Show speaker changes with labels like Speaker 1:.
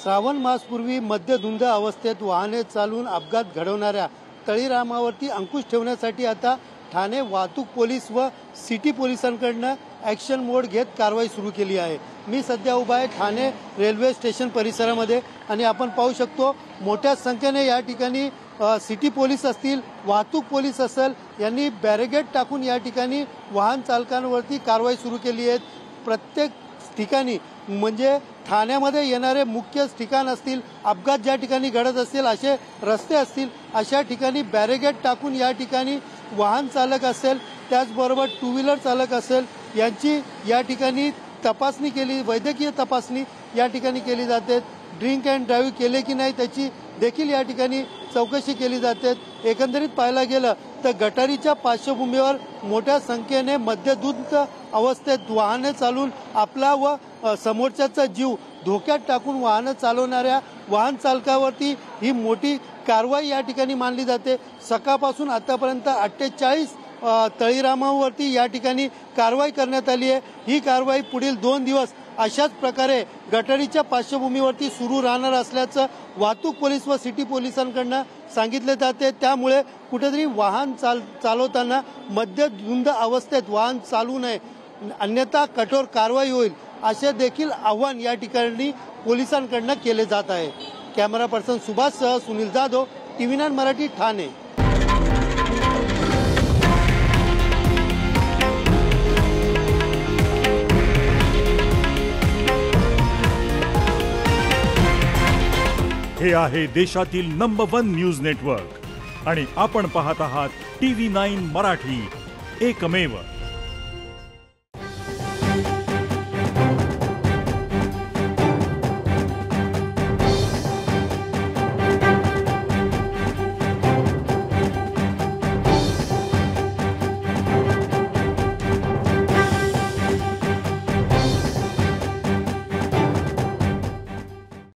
Speaker 1: श्रावण मासपूर्वी मद्यधुंद अवस्थेत वाहने चालवून अपघात घडवणाऱ्या तळीरामावरती अंकुश ठेवण्यासाठी आता ठाणे वाहतूक पोलीस व सिटी पोलिसांकडून ॲक्शन मोड घेत कारवाई सुरू केली आहे। मी सध्या उभा आहे ठाणे रेल्वे स्टेशन परिसरामध्ये आणि आपण पाहू शकतो मोठ्या संख्येने या ठिकाणी सिटी पोलीस असतील, वाहतूक पोलीस असेल, यांनी बॅरिगेड टाकून या ठिकाणी वाहन चालकांवरती कारवाई सुरू केली आहे। प्रत्येक ठिकाणी म्हणजे ठाण्यामध्ये येणारे मुख्य ठिकाण असतील, अपघात ज्या ठिकाणी घडत असतील, असे रस्ते असतील, अशा ठिकाणी बॅरिगेड टाकून या ठिकाणी वाहन चालक असेल, त्याचबरोबर टू व्हीलर चालक असेल, यांची या ठिकाणी तपासणी केली, वैद्यकीय तपासणी या ठिकाणी केली जाते। ड्रिंक अँड ड्राईव्ह केले की नाही त्याची देखील या ठिकाणी चौकशी केली जाते। एकंदरीत पाहायला गेलं तर गटारीच्या पार्श्वभूमीवर मोठ्या संख्येने मद्यधुंद अवस्थेत वाहने चालवून आपला व समोरच्याचा जीव धोक्यात टाकून वाहन चालवणाऱ्या वाहन चालकावरती ही मोठी कारवाई या ठिकाणी मानली जाते। सकाळपासून आतापर्यंत 48 तळीरामावरती या ठिकाणी कारवाई करण्यात आली आहे। ही कारवाई पुढील 2 दिवस अशाच प्रकारे गटारीच्या पार्श्वभूमीवरती सुरू राहणार असल्याचं वाहतूक पोलीस व सिटी पोलिसांकडून सांगितले जाते। त्यामुळे कुठेतरी वाहन चालवताना मद्यधुंद अवस्थेत वाहन चालवू नये, अन्यथा कठोर कारवाई होईल, असे देखील आव्हान या ठिकाणी पोलिसांकडून केले जात आहे। कॅमेरा पर्सन सुभाष सह सुनील जाधव, TV9 मराठी, ठाणे।
Speaker 2: हे आहे देशातील नंबर 1 न्यूज नेटवर्क आणि आपण पाहत आहात TV9 मराठी, एकमेव।